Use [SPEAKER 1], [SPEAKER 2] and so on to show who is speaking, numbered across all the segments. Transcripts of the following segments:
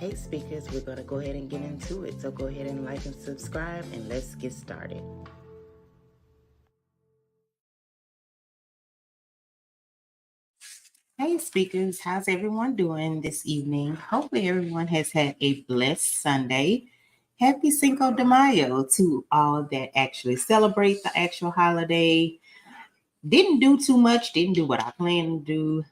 [SPEAKER 1] Hey, speakers, we're going to go ahead and get into it. So go ahead and like and subscribe, and let's get started. Hey, speakers, how's everyone doing this evening? Hopefully, everyone has had a blessed Sunday. Happy Cinco de Mayo to all that actually celebrate the actual holiday. Didn't do too much, didn't do what I planned to do.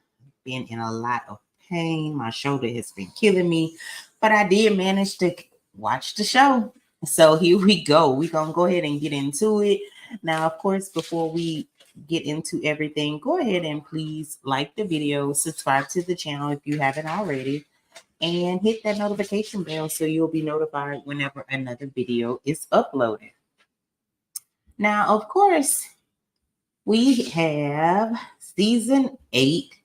[SPEAKER 1] Been in a lot of pain. My shoulder has been killing me, but I did manage to watch the show. So here we go. We're going to go ahead and get into it. Now, of course, before we get into everything, go ahead and please like the video, subscribe to the channel if you haven't already, and hit that notification bell so you'll be notified whenever another video is uploaded. Now, of course, we have season 8,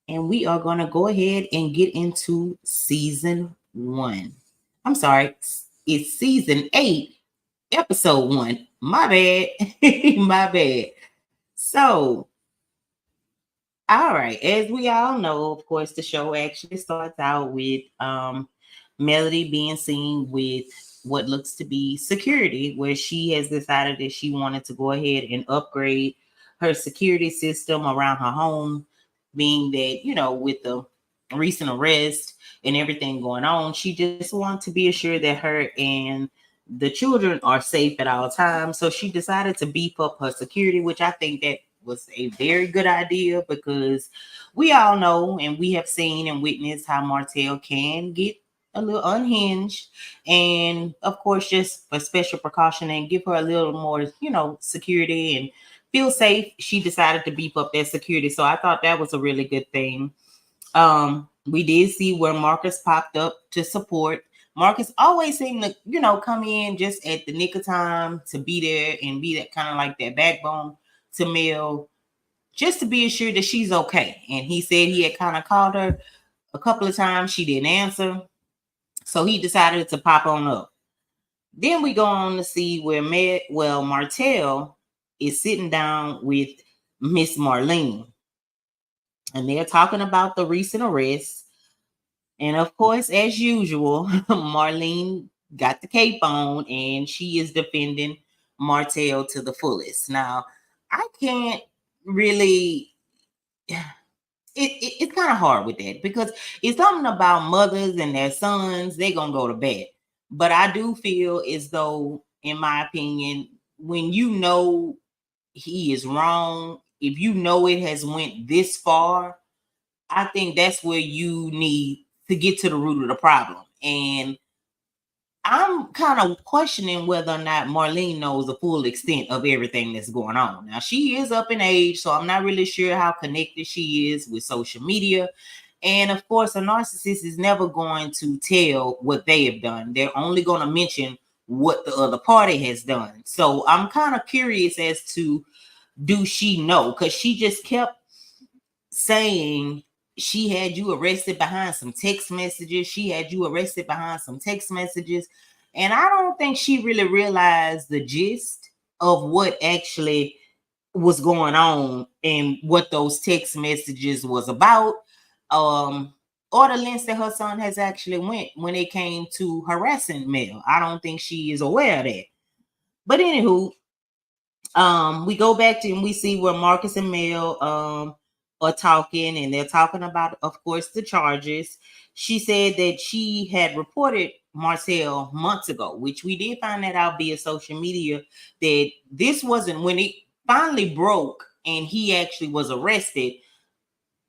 [SPEAKER 1] and we are going to go ahead and get into season 1. I'm sorry, it's season 8, episode 1. My bad. My bad. So, all right, as we all know, of course, the show actually starts out with Melody being seen with what looks to be security, where she has decided that she wanted to go ahead and upgrade her security system around her home, being that, with the recent arrest and everything going on, she just wanted to be assured that her and the children are safe at all times. So she decided to beef up her security, which I think that was a very good idea, because we all know and we have seen and witnessed how Martell can get a little unhinged, and of course, just for special precaution and give her a little more, security and feel safe, she decided to beef up that security. So I thought that was a really good thing. We did see where Marcus popped up to support. Marcus always seemed to, come in just at the nick of time to be there and be that kind of like that backbone to Mel, just to be assured that she's okay. And he said he had kind of called her a couple of times. She didn't answer. So he decided to pop on up. Then we go on to see where Martell is sitting down with Miss Marlene. And they're talking about the recent arrest. And of course, as usual, Marlene got the cape on and she is defending Martell to the fullest. Now, I can't really... It's kind of hard with that, because it's something about mothers and their sons, they're going to go to bed. But I do feel as though, in my opinion, when you know he is wrong, if you know it has went this far, I think that's where you need to get to the root of the problem. And I'm kind of questioning whether or not Marlene knows the full extent of everything that's going on. Now, she is up in age, so I'm not really sure how connected she is with social media. And of course, a narcissist is never going to tell what they have done. They're only going to mention what the other party has done. So I'm kind of curious as to, do she know? Because she just kept saying she had you arrested behind some text messages. She had you arrested behind some text messages. And I don't think she really realized the gist of what actually was going on and what those text messages was about, or the lengths that her son has actually went when it came to harassing Mel. I don't think she is aware of that. But anywho, we go back to and we see where Marcus and Mel are talking, and they're talking about, of course, the charges. She said that she had reported Marcel months ago, which we did find that out via social media, that this wasn't when it finally broke and he actually was arrested.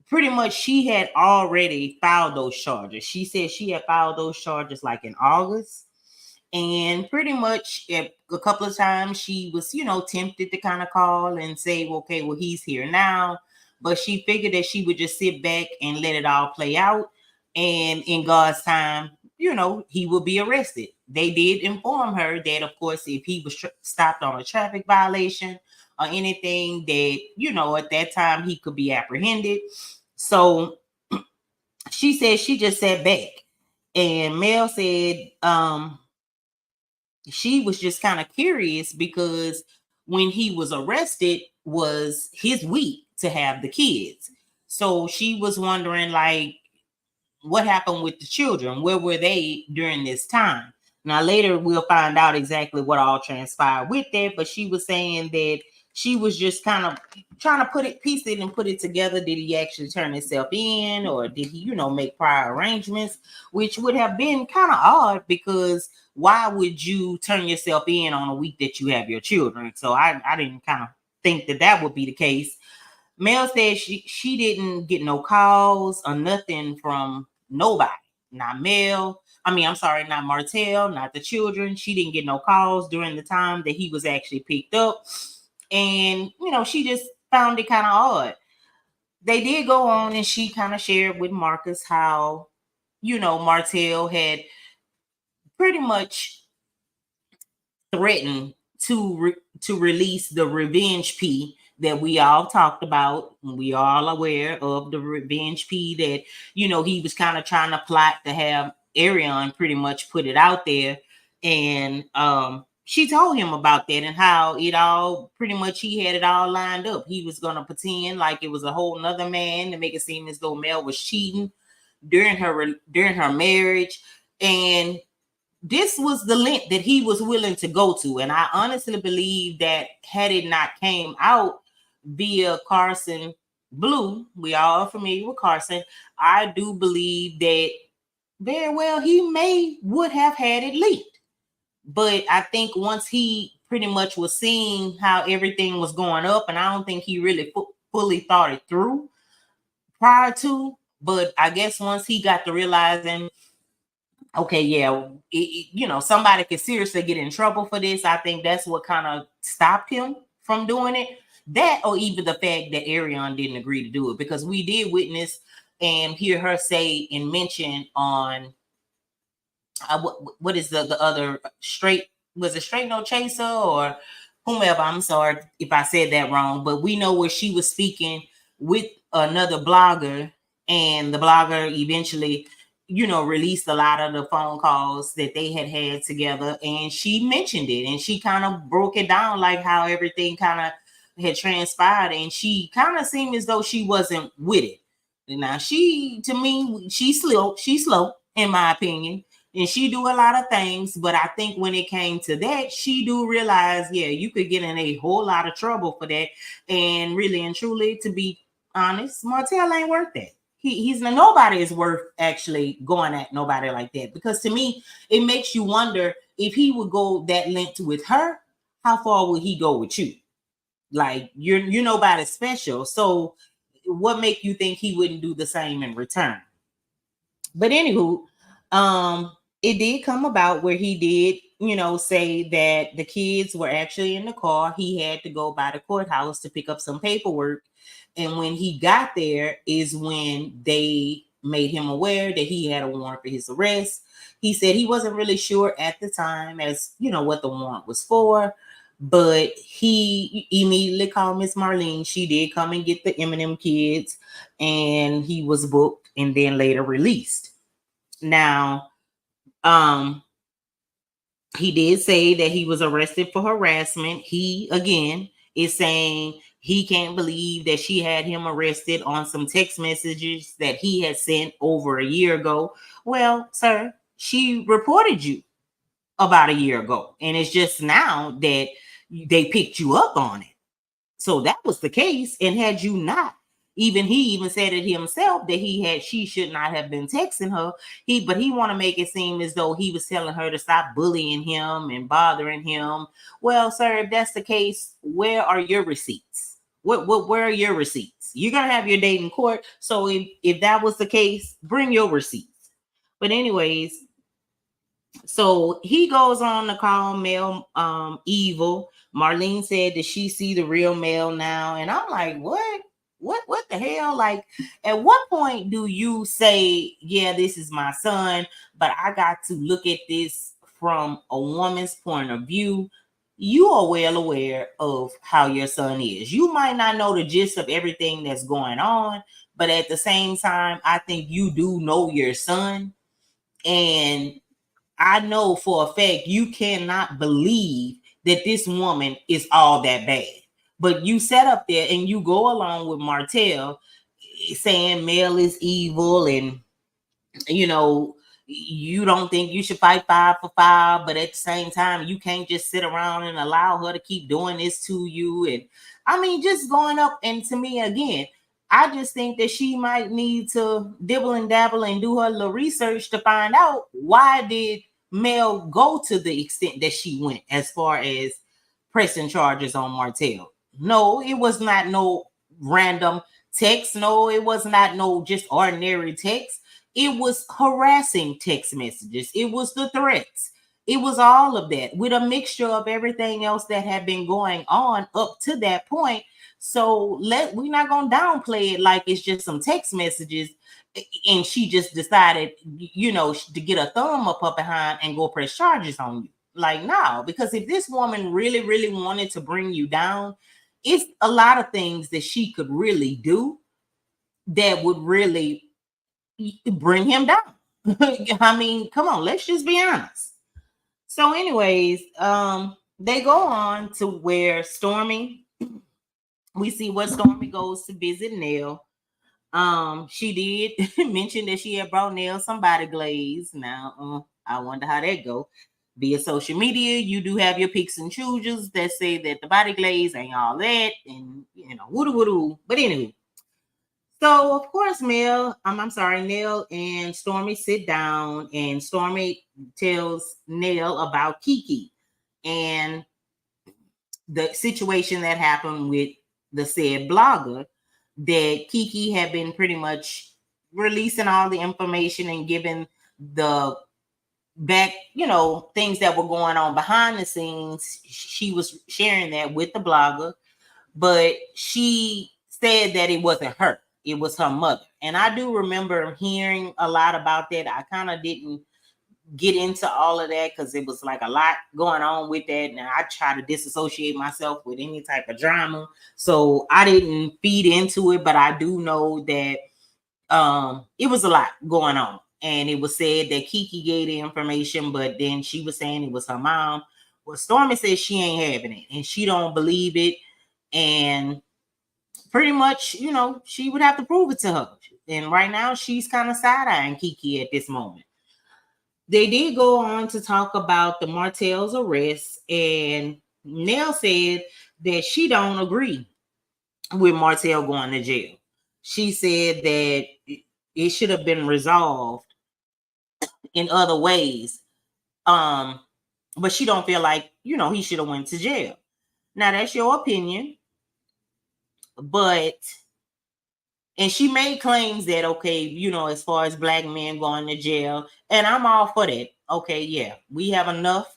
[SPEAKER 1] Pretty much she had already filed those charges. She said she had filed those charges like in August. And pretty much a couple of times she was, tempted to kind of call and say, okay, well, he's here now. But she figured that she would just sit back and let it all play out. And in God's time, he will be arrested. They did inform her that, of course, if he was stopped on a traffic violation or anything, that, at that time he could be apprehended. So she said she just sat back. And Mel said, she was just kind of curious, because when he was arrested was his week to have the kids. So she was wondering, like, what happened with the children? Where were they during this time? Now, later we'll find out exactly what all transpired with that, but she was saying that she was just kind of trying to piece it and put it together. Did he actually turn himself in, or did he, make prior arrangements? Which would have been kind of odd, because why would you turn yourself in on a week that you have your children? So I didn't kind of think that would be the case. Mel said she didn't get no calls or nothing from nobody. Not Mel. I'm sorry, not Martell, not the children. She didn't get no calls during the time that he was actually picked up. And, she just found it kind of odd. They did go on, and she kind of shared with Marcus how, Martell had pretty much threatened to release the revenge P that we all talked about. We all aware of the revenge P that, he was kind of trying to plot to have Arion pretty much put it out there. And she told him about that and how it all pretty much, he had it all lined up. He was going to pretend like it was a whole nother man to make it seem as though Mel was cheating during her marriage. And this was the length that he was willing to go to. And I honestly believe that had it not came out via Carson Blue, we all are familiar with Carson, I do believe that very well he would have had it leaked. But I think once he pretty much was seeing how everything was going up, and I don't think he really fully thought it through prior to, but I guess once he got to realizing, okay, yeah, somebody could seriously get in trouble for this, I think that's what kind of stopped him from doing it. That, or even the fact that Arion didn't agree to do it, because we did witness and hear her say and mention on what is the other straight, was it Straight No Chaser or whomever? I'm sorry if I said that wrong, but we know where she was speaking with another blogger, and the blogger eventually, released a lot of the phone calls that they had together, and she mentioned it, and she kind of broke it down, like how everything kind of had transpired, and she kind of seemed as though she wasn't with it. Now, to me, she's slow, in my opinion, and she do a lot of things, but I think when it came to that, she do realize, yeah, you could get in a whole lot of trouble for that, and really and truly, to be honest, Martell ain't worth that. Nobody is worth actually going at nobody like that, because to me, it makes you wonder, if he would go that length with her, how far would he go with you? Like, you're nobody special, so what make you think he wouldn't do the same in return? But anywho, it did come about where he did, say that the kids were actually in the car. He had to go by the courthouse to pick up some paperwork. And when he got there is when they made him aware that he had a warrant for his arrest. He said he wasn't really sure at the time as, what the warrant was for, but he immediately called Miss Marlene. She did come and get the Eminem kids, and he was booked and then later released. Now, he did say that he was arrested for harassment. He, again, is saying he can't believe that she had him arrested on some text messages that he had sent over a year ago. Well, sir, she reported you about a year ago, and it's just now that they picked you up on it. So that was the case. And had you not, he even said it himself that she should not have been texting her. But he want to make it seem as though he was telling her to stop bullying him and bothering him. Well, sir, if that's the case, where are your receipts? Where are your receipts? You're gonna have your date in court. So if that was the case, bring your receipts. But anyways, so he goes on to call Mel evil. Marlene said that she see the real Mel now, and I'm like, what the hell? Like, at what point do you say, yeah, this is my son, but I got to look at this from a woman's point of view? You are well aware of how your son is. You might not know the gist of everything that's going on, but at the same time, I think you do know your son. And I know for a fact you cannot believe that this woman is all that bad. But you sat up there and you go along with Martell saying Mel is evil and you know, you don't think you should fight 5 for 5, but at the same time, you can't just sit around and allow her to keep doing this to you. And I mean, just going up. And to me, again, I just think that she might need to dibble and dabble and do her little research to find out why did Mel go to the extent that she went as far as pressing charges on Martell. No, it was not no random text. No, it was not no just ordinary text. It was harassing text messages. It was the threats. It was all of that with a mixture of everything else that had been going on up to that point. So we're not gonna downplay it like it's just some text messages, and she just decided, to get a thumb up behind and go press charges on you. Like, no, because if this woman really, really wanted to bring you down, it's a lot of things that she could really do that would really bring him down. I mean, come on, let's just be honest. So, anyways, they go on to where Stormy, we see where Stormy goes to visit Nell. She did mention that she had brought Nell some body glaze. Now, I wonder how that go. Via social media, you do have your picks and choosers that say that the body glaze ain't all that, and woo. But anyway, so of course, Nell and Stormy sit down, and Stormy tells Nell about Kiki and the situation that happened with the said blogger, that Kiki had been pretty much releasing all the information and giving the back, things that were going on behind the scenes. She was sharing that with the blogger, but she said that it wasn't her, it was her mother. And I do remember hearing a lot about that. I kind of didn't get into all of that because it was like a lot going on with that, and I try to disassociate myself with any type of drama, so I didn't feed into it. But I do know that it was a lot going on, and it was said that Kiki gave the information, but then she was saying it was her mom. Well, Stormy says she ain't having it and she don't believe it, and pretty much, she would have to prove it to her. And right now she's kind of side-eyeing Kiki at this moment. They did go on to talk about the Martell's arrest, and Nell said that she don't agree with Martell going to jail. She said that it should have been resolved in other ways. But she don't feel like, he should have went to jail. Now that's your opinion, and she made claims that, okay, as far as black men going to jail, and I'm all for that. Okay, yeah, we have enough,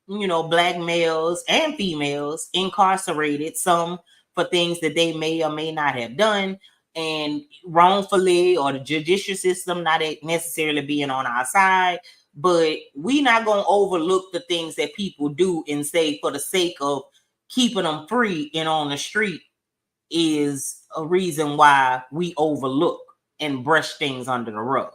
[SPEAKER 1] black males and females incarcerated, some for things that they may or may not have done, and wrongfully, or the judicial system not necessarily being on our side. But we not going to overlook the things that people do and say for the sake of keeping them free and on the street is a reason why we overlook and brush things under the rug.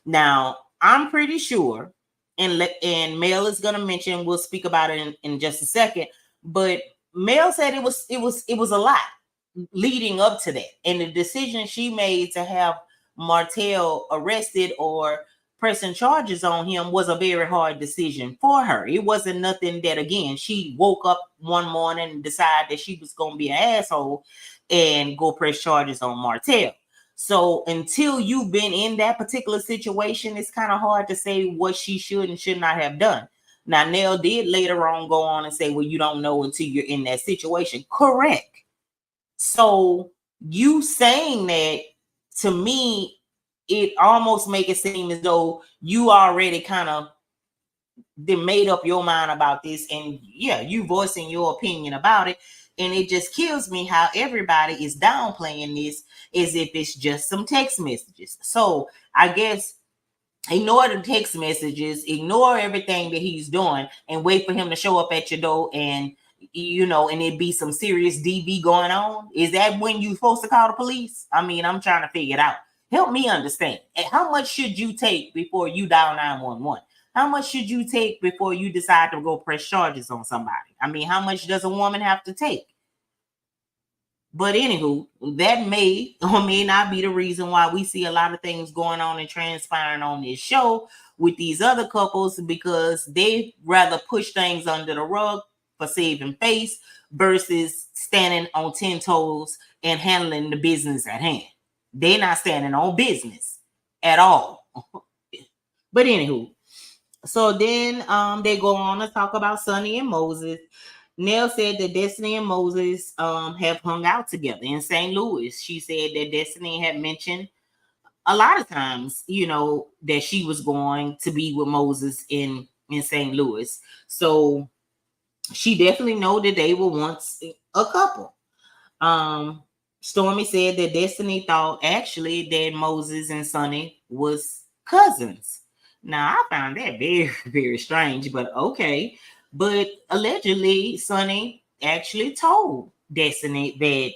[SPEAKER 1] Now, I'm pretty sure, and Mel is going to mention, we'll speak about it in just a second, but Mel said it was a lot leading up to that. And the decision she made to have Martell arrested or pressing charges on him was a very hard decision for her. It wasn't nothing that, again, she woke up one morning and decided that she was going to be an asshole and go press charges on Martell. So until you've been in that particular situation, it's kind of hard to say what she should and should not have done. Now, Nell did later on go on and say, well, you don't know until you're in that situation. Correct. So you saying that, to me, it almost make it seem as though you already kind of made up your mind about this, and yeah, you voicing your opinion about it. And it just kills me how everybody is downplaying this as if it's just some text messages. So I guess ignore the text messages, ignore everything that he's doing, and wait for him to show up at your door and and it be some serious DV going on. Is that when you're supposed to call the police? I mean, I'm trying to figure it out. Help me understand. How much should you take before you dial 911? How much should you take before you decide to go press charges on somebody? I mean, how much does a woman have to take? But anywho, that may or may not be the reason why we see a lot of things going on and transpiring on this show with these other couples, because they rather push things under the rug for saving face versus standing on 10 toes and handling the business at hand. They're not standing on business at all. But anywho, so then they go on to talk about Sonny and Moses. Nell said that Destiny and Moses have hung out together in St. Louis. She said that Destiny had mentioned a lot of times, that she was going to be with Moses in St. Louis. So she definitely know that they were once a couple. Stormy said that Destiny thought actually that Moses and Sonny was cousins. Now I found that very, very strange, but okay. But allegedly, Sonny actually told Destiny that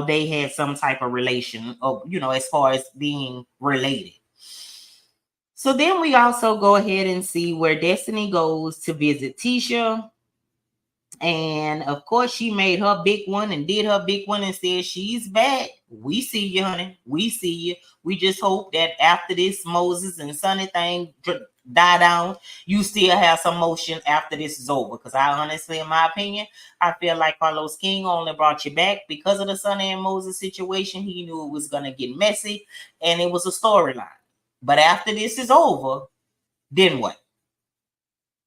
[SPEAKER 1] they had some type of relation of, as far as being related. So then we also go ahead and see where Destiny goes to visit Tisha. And of course, she made her big one and did her big one and said she's back. We see you, honey. We see you. We just hope that after this Moses and Sonny thing die down, you still have some motion after this is over. Because I honestly, in my opinion, I feel like Carlos King only brought you back because of the Sonny and Moses situation. He knew it was going to get messy and it was a storyline. But after this is over, then what?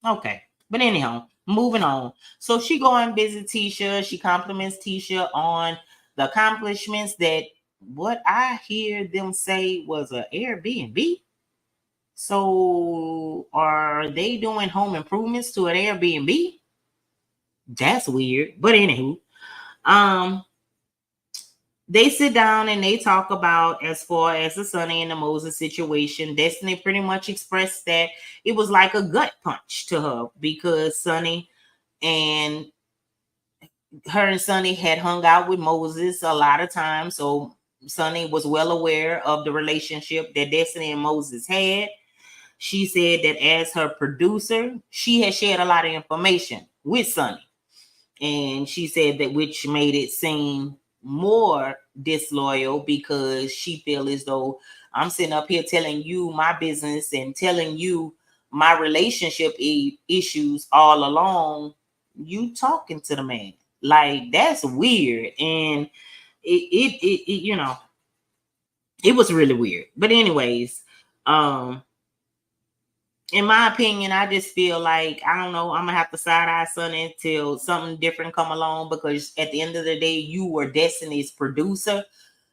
[SPEAKER 1] Okay. But anyhow, moving on. So she go and visit Tisha. She compliments Tisha on the accomplishments that what I hear them say was an Airbnb. So are they doing home improvements to an Airbnb? That's weird. But anywho, they sit down and they talk about, as far as the Sonny and the Moses situation, Destiny pretty much expressed that it was like a gut punch to her because Sonny and Sonny had hung out with Moses a lot of times. So Sonny was well aware of the relationship that Destiny and Moses had. She said that as her producer, she had shared a lot of information with Sonny. And she said that which made it seem more disloyal because she feel as though I'm sitting up here telling you my business and telling you my relationship issues all along. You talking to the man. Like, that's weird. And it it was really weird. But anyways, in my opinion, I just feel like, I don't know, I'm gonna have to side eye Sonny until something different come along, because at the end of the day, you were Destiny's producer.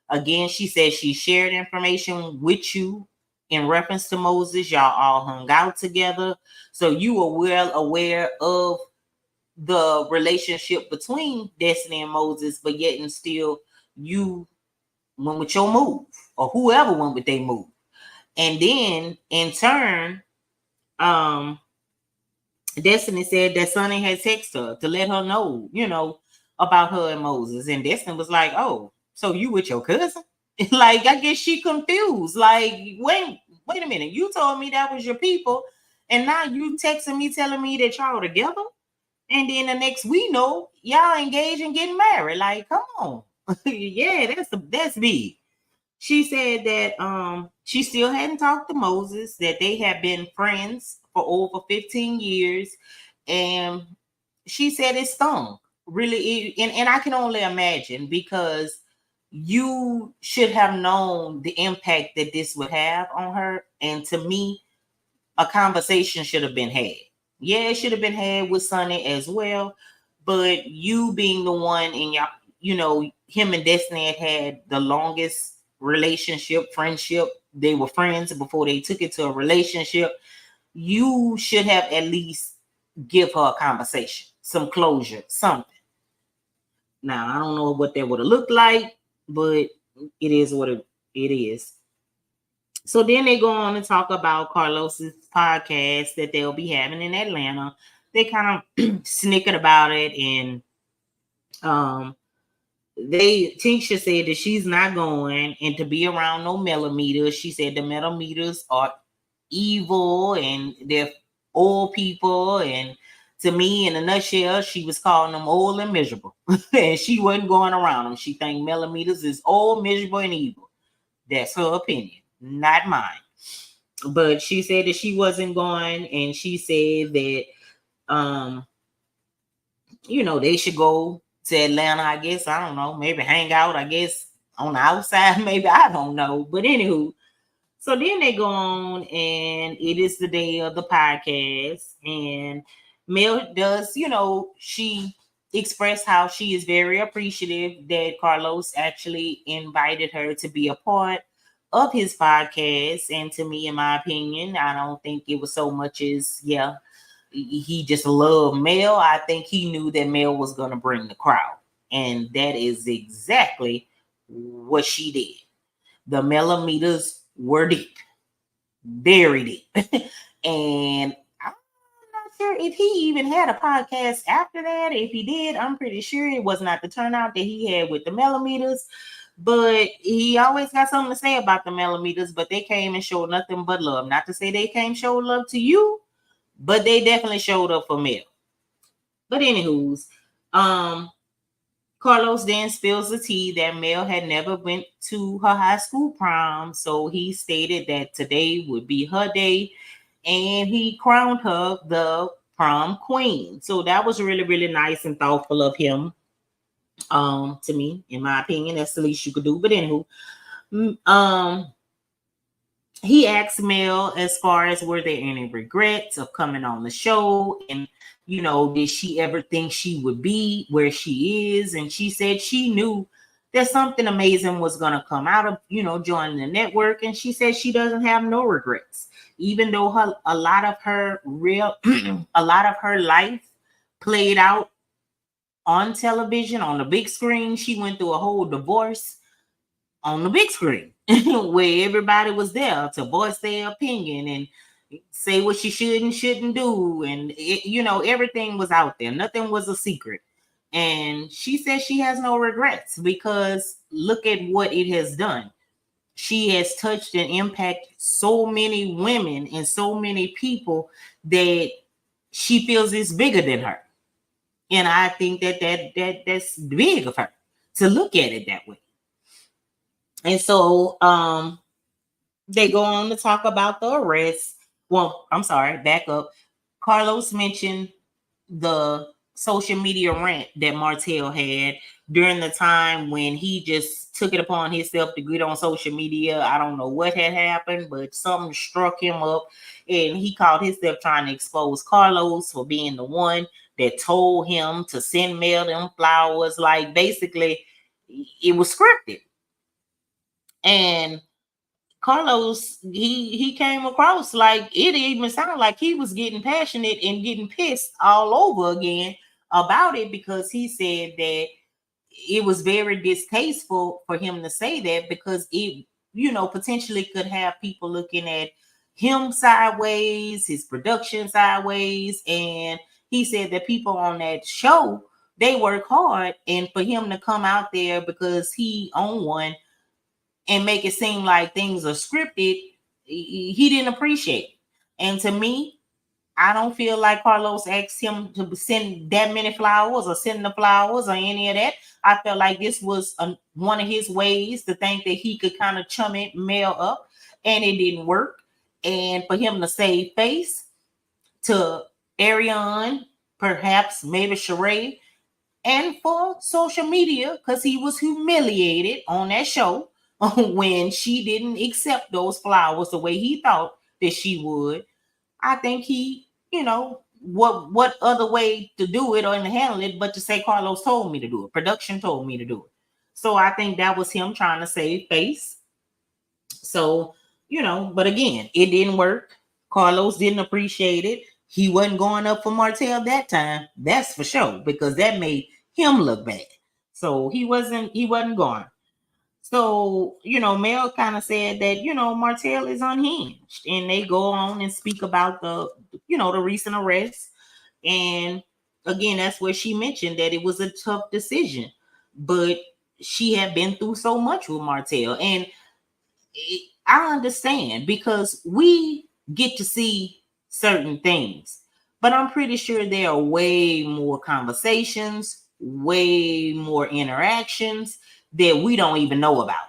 [SPEAKER 1] Again, she said she shared information with you in reference to Moses. Y'all all hung out together. So you were well aware of the relationship between Destiny and Moses, but yet and still you went with your move, or whoever went with their move. And then in turn, Destiny said that Sonny had texted her to let her know, about her and Moses. And Destiny was like, oh, so you with your cousin? Like, I guess she confused. Like, wait a minute. You told me that was your people. And now you texting me telling me that y'all together. And then the next we know, y'all engaged and getting married. Like, come on. Yeah, that's big. She said that she still hadn't talked to Moses, that they have been friends for over 15 years. And she said it stung. Really, and I can only imagine, because you should have known the impact that this would have on her. And to me, a conversation should have been had. Yeah, it should have been had with Sonny as well. But you being the one in y'all, him and Destiny had the longest relationship, friendship. They were friends before they took it to a relationship. You should have at least give her a conversation, some closure, something. Now, I don't know what that would have looked like, but it is what it is. So then they go on to talk about Carlos's podcast that they'll be having in Atlanta. They kind of snickered about it, and Tisha said that she's not going and to be around no millimeters. She said the millimeters are evil and they're old people, and To me, in a nutshell, she was calling them old and miserable. And she wasn't going around them. She think millimeters is old, miserable, and evil. That's her opinion, not mine. But she said that she wasn't going, and she said that they should go to Atlanta, I guess. I don't know, maybe hang out, I guess, on the outside, maybe, I don't know. But anywho, so then they go on, and it is the day of the podcast, and Mel does, she expressed how she is very appreciative that Carlos actually invited her to be a part of his podcast. And to me, in my opinion, I don't think it was so much as, he just loved Mel. I think he knew that Mel was going to bring the crowd. And that is exactly what she did. The millimeters were deep, very deep. And I'm not sure if he even had a podcast after that. If he did, I'm pretty sure it was not the turnout that he had with the millimeters. But he always got something to say about the millimeters, but they came and showed nothing but love. Not to say they came show love to you, but they definitely showed up for Mel. But anywho's, Carlos then spills the tea that Mel had never went to her high school prom, so he stated that today would be her day, and he crowned her the prom queen. So that was really, really nice and thoughtful of him. To me, in my opinion, that's the least you could do. But anywho, he asked Mel as far as were there any regrets of coming on the show, and did she ever think she would be where she is? And she said she knew that something amazing was going to come out of joining the network, and she said she doesn't have no regrets, even though a lot of her life played out on television, on the big screen. She went through a whole divorce on the big screen where everybody was there to voice their opinion and say what she should and shouldn't do. And everything was out there. Nothing was a secret. And she says she has no regrets because look at what it has done. She has touched and impacted so many women and so many people that she feels is bigger than her. And I think that's big of her to look at it that way. And so they go on to talk about the arrest. Well, I'm sorry, back up. Carlos mentioned the social media rant that Martell had during the time when he just took it upon himself to get on social media. I don't know what had happened, but something struck him up, and he called himself trying to expose Carlos for being the one that told him to send Mel them flowers. Like, basically, it was scripted. And Carlos, he came across like it even sounded like he was getting passionate and getting pissed all over again about it, because he said that it was very distasteful for him to say that, because it, potentially could have people looking at him sideways, his production sideways. And he said that people on that show, they work hard, and for him to come out there because he owned one and make it seem like things are scripted, he didn't appreciate it. And to me, I don't feel like Carlos asked him to send that many flowers or send the flowers or any of that. I felt like this was one of his ways to think that he could kind of chum it, Mel up, and it didn't work. And for him to save face to Ariane, perhaps maybe Sheree, and for social media, because he was humiliated on that show when she didn't accept those flowers the way he thought that she would. I think he, what other way to do it or to handle it but to say Carlos told me to do it. Production told me to do it. So I think that was him trying to save face. So, but again, it didn't work. Carlos didn't appreciate it. He wasn't going up for Martell that time. That's for sure, because that made him look bad. So he wasn't going. So, Mel kind of said that, Martell is unhinged, and they go on and speak about the recent arrest. And again, that's where she mentioned that it was a tough decision, but she had been through so much with Martell. And I understand, because we get to see certain things, But I'm pretty sure there are way more conversations, way more interactions that we don't even know about.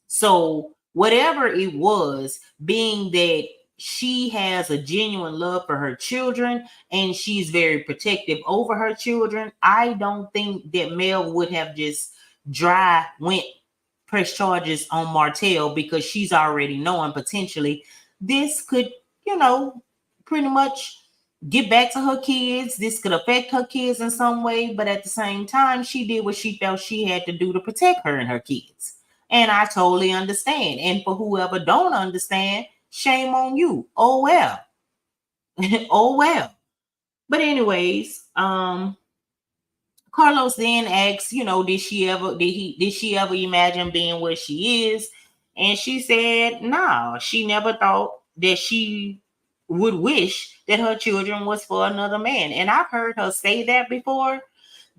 [SPEAKER 1] So whatever it was, being that she has a genuine love for her children and she's very protective over her children, I don't think that Mel would have just went press charges on Martell, because she's already knowing potentially this could, pretty much get back to her kids. This could affect her kids in some way, but at the same time, she did what she felt she had to do to protect her and her kids. And I totally understand. And for whoever don't understand, shame on you. Oh well. Oh well. But anyways, Carlos then asks, did she ever imagine being where she is? And she said, no, she never thought that she would wish that her children was for another man. And I've heard her say that before,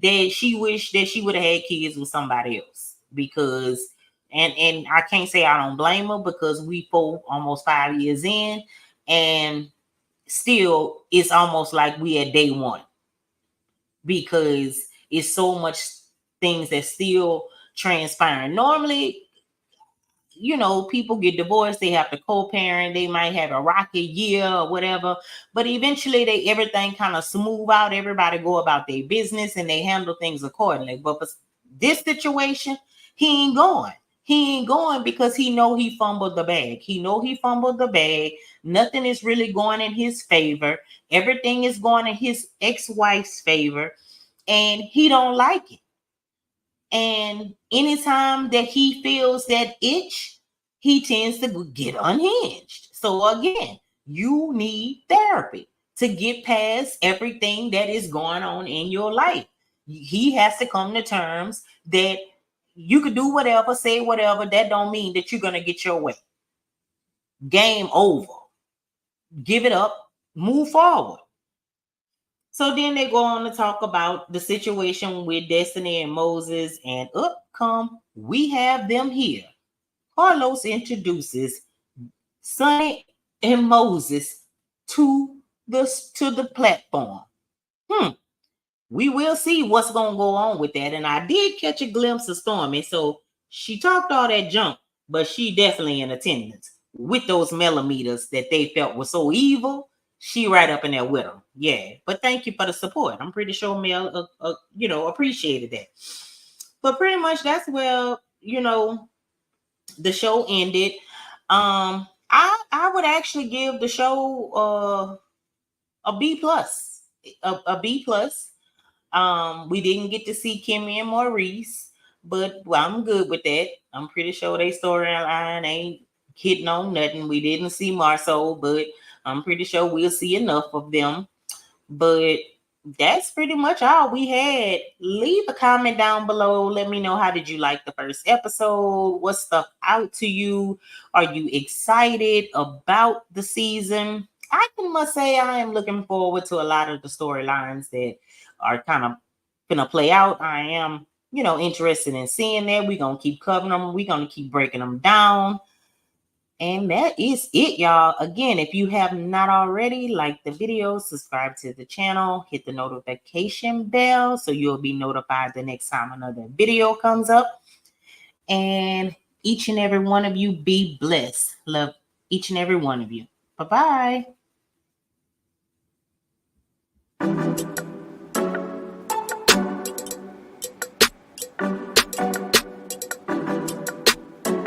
[SPEAKER 1] that she wished that she would have had kids with somebody else. Because and I can't say I don't blame her, because we almost 5 years in, and still it's almost like we at day one, because it's so much things that still transpiring. Normally, people get divorced, they have to co-parent, they might have a rocky year or whatever, but eventually everything kind of smooth out, everybody go about their business and they handle things accordingly. But for this situation, he ain't going because he know he fumbled the bag. Nothing is really going in his favor. Everything is going in his ex-wife's favor, and he don't like it. And anytime that he feels that itch, he tends to get unhinged. So again, you need therapy to get past everything that is going on in your life. He has to come to terms that you could do whatever, say whatever. That don't mean that you're going to get your way. Game over. Give it up. Move forward. So then they go on to talk about the situation with Destiny and Moses, and we have them here. Carlos introduces Sonny and Moses to the platform. We will see what's going to go on with that. And I did catch a glimpse of Stormy. So she talked all that junk, but she definitely in attendance with those millimeters that they felt were so evil. She right up in there with them. Yeah. But thank you for the support. I'm pretty sure Mel, appreciated that. But pretty much that's where, the show ended. I would actually give the show a B plus. A B plus. We didn't get to see Kimmy and Maurice, but I'm good with that. I'm pretty sure their storyline ain't hitting on nothing. We didn't see Marceau, but I'm pretty sure we'll see enough of them. But that's pretty much all we had. Leave a comment down below. Let me know, how did you like the first episode? What stuck out to you? Are you excited about the season? I must say I am looking forward to a lot of the storylines that are kind of gonna play out. I am, interested in seeing that. We're gonna keep covering them. We're gonna keep breaking them down. And that is it, y'all. Again, if you have not already, like the video, subscribe to the channel, hit the notification bell so you'll be notified the next time another video comes up. And each and every one of you be blessed. Love each and every one of you. Bye-bye.